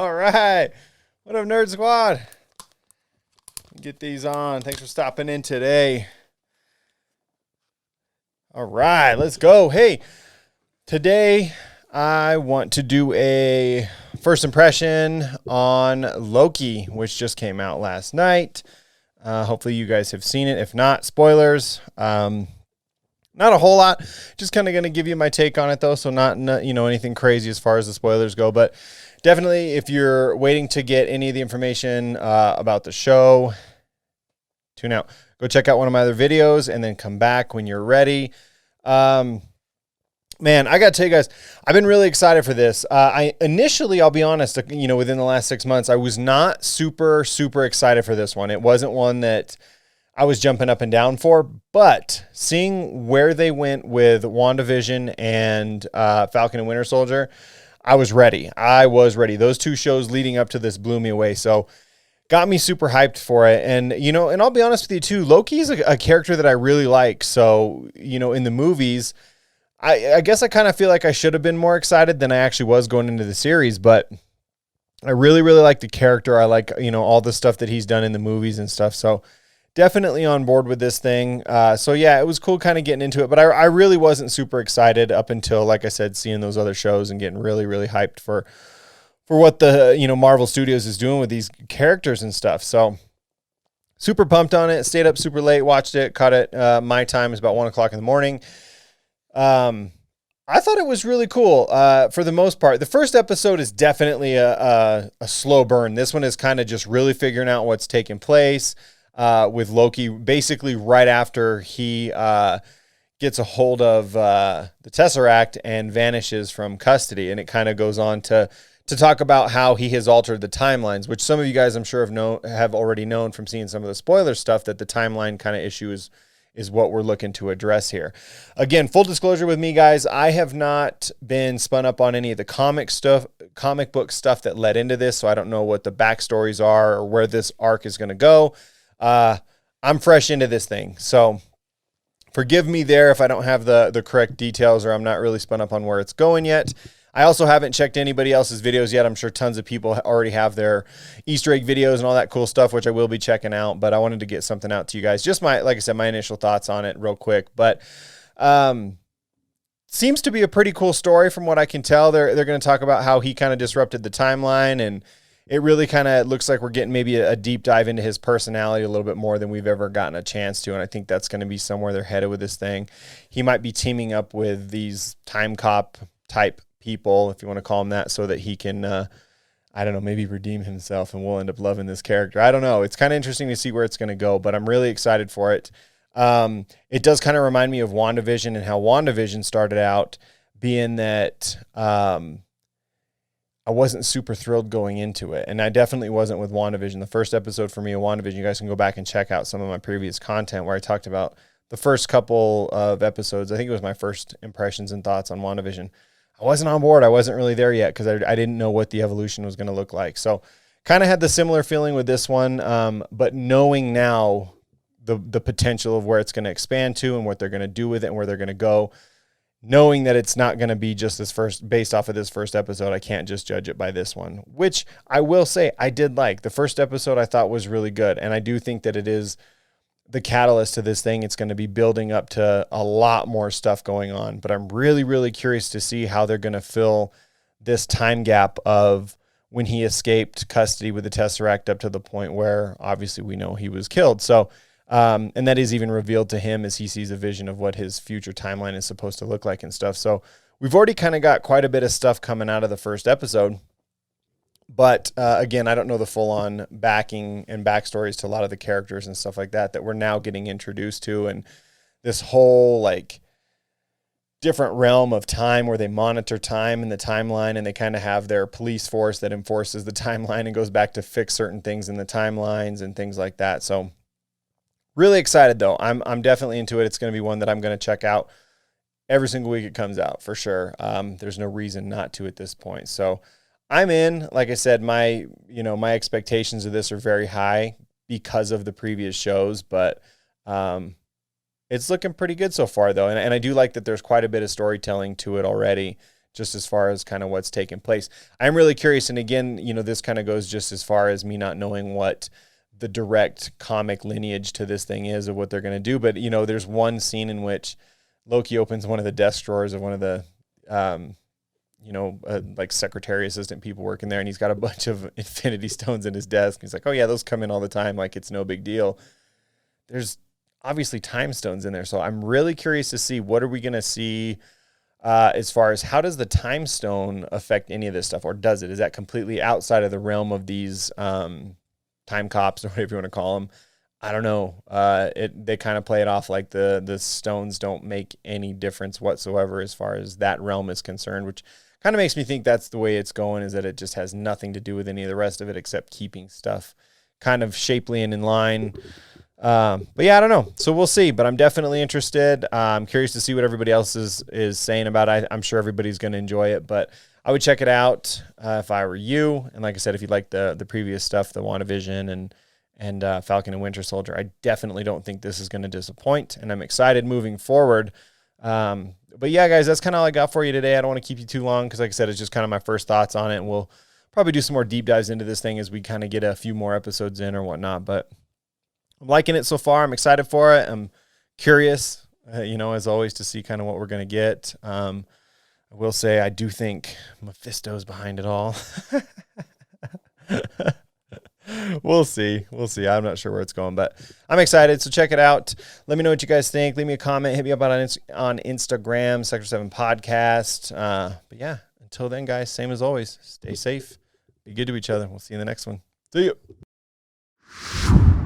All right. What up, Nerd Squad? Get these on. Thanks for stopping in today. All right, let's go. Hey, today I want to do a first impression on Loki, which just came out last night. Hopefully you guys have seen it. If not, spoilers. Not a whole lot. Just kind of going to give you my take on it, though, so not anything crazy as far as the spoilers go. But definitely, if you're waiting to get any of the information about the show, tune out. Go check out one of my other videos and then come back when you're ready. Man, I got to tell you guys, I've been really excited for this. I'll be honest, within the last 6 months, I was not super, super excited for this one. It wasn't one that I was jumping up and down for, but seeing where they went with WandaVision and Falcon and Winter Soldier, I was ready. Those two shows leading up to this blew me away. So got me super hyped for it. And, and I'll be honest with you too, Loki is a character that I really like. So, in the movies, I guess I kind of feel like I should have been more excited than I actually was going into the series, but I really, really like the character. I like, all the stuff that he's done in the movies and stuff. So definitely on board with this thing. So yeah, it was cool kind of getting into it, but I really wasn't super excited up until, like I said, seeing those other shows and getting really, really hyped for what the, Marvel Studios is doing with these characters and stuff. So super pumped on it. Stayed up super late, watched it, caught it. My time is about 1:00 in the morning. I thought it was really cool for the most part. The first episode is definitely a slow burn. This one is kind of just really figuring out what's taking place with Loki, basically right after he gets a hold of the Tesseract and vanishes from custody. And it kind of goes on to talk about how he has altered the timelines, which some of you guys I'm sure have already known from seeing some of the spoiler stuff, that the timeline kind of issue is what we're looking to address here. Again, full disclosure with me, guys, I have not been spun up on any of the comic book stuff that led into this, so I don't know what the backstories are or where this arc is going to go. I'm fresh into this thing, so forgive me there if I don't have the correct details or I'm not really spun up on where it's going yet. I also haven't checked anybody else's videos yet. I'm sure tons of people already have their Easter egg videos and all that cool stuff, which I will be checking out, but I wanted to get something out to you guys. Just like I said, my initial thoughts on it real quick, but seems to be a pretty cool story from what I can tell. They're going to talk about how he kind of disrupted the timeline, and it really kind of looks like we're getting maybe a deep dive into his personality a little bit more than we've ever gotten a chance to, and I think that's going to be somewhere they're headed with this thing. He might be teaming up with these time cop type people, if you want to call him that, so that he can, I don't know, maybe redeem himself and we'll end up loving this character. I don't know. It's kind of interesting to see where it's going to go, but I'm really excited for it. It does kind of remind me of WandaVision and how WandaVision started out, being that I wasn't super thrilled going into it. And I definitely wasn't with WandaVision. The first episode for me of WandaVision, you guys can go back and check out some of my previous content where I talked about the first couple of episodes. I think it was my first impressions and thoughts on WandaVision. I wasn't on board. I wasn't really there yet because I didn't know what the evolution was going to look like. So kind of had the similar feeling with this one, but knowing now the potential of where it's going to expand to and what they're going to do with it and where they're going to go, knowing that it's not going to be just based off of this first episode, I can't just judge it by this one, which I will say I did like. The first episode I thought was really good, and I do think that it is the catalyst to this thing. It's going to be building up to a lot more stuff going on, but I'm really, really curious to see how they're going to fill this time gap of when he escaped custody with the Tesseract up to the point where obviously we know he was killed. So, and that is even revealed to him as he sees a vision of what his future timeline is supposed to look like and stuff. So we've already kind of got quite a bit of stuff coming out of the first episode. But again, I don't know the full-on backing and backstories to a lot of the characters and stuff like that we're now getting introduced to, and this whole different realm of time where they monitor time and the timeline, and they kind of have their police force that enforces the timeline and goes back to fix certain things in the timelines and things like that. So really excited though. I'm definitely into it. It's going to be one that I'm going to check out every single week it comes out for sure. There's no reason not to at this point. So I'm in. Like I said, my expectations of this are very high because of the previous shows, but it's looking pretty good so far though. And I do like that there's quite a bit of storytelling to it already, just as far as kind of what's taking place. I'm really curious. And again, this kind of goes just as far as me not knowing what the direct comic lineage to this thing is of what they're going to do. But, there's one scene in which Loki opens one of the desk drawers of one of the, like secretary assistant people working there. And he's got a bunch of Infinity Stones in his desk. He's like, oh yeah, those come in all the time. Like it's no big deal. There's obviously time stones in there. So I'm really curious to see, what are we going to see as far as how does the time stone affect any of this stuff, or does it? Is that completely outside of the realm of these time cops or whatever you want to call them? I don't know. They kind of play it off like the stones don't make any difference whatsoever as far as that realm is concerned, which kind of makes me think that's the way it's going, is that it just has nothing to do with any of the rest of it except keeping stuff kind of shapely and in line. But yeah, I don't know. So we'll see, but I'm definitely interested. I'm curious to see what everybody else is saying about it. I'm sure everybody's going to enjoy it, but I would check it out if I were you. And like I said, if you like the previous stuff, the WandaVision and Falcon and Winter Soldier, I definitely don't think this is going to disappoint, and I'm excited moving forward. But yeah, guys, that's kind of all I got for you today. I don't want to keep you too long because, like I said, it's just kind of my first thoughts on it, and we'll probably do some more deep dives into this thing as we kind of get a few more episodes in or whatnot. But I'm liking it so far. I'm excited for it. I'm curious, as always, to see kind of what we're going to get. I will say I do think Mephisto's behind it all. We'll see. I'm not sure where it's going, but I'm excited. So check it out. Let me know what you guys think. Leave me a comment. Hit me up on Instagram, Sector 7 Podcast. But yeah, until then, guys, same as always. Stay safe. Be good to each other. We'll see you in the next one. See you.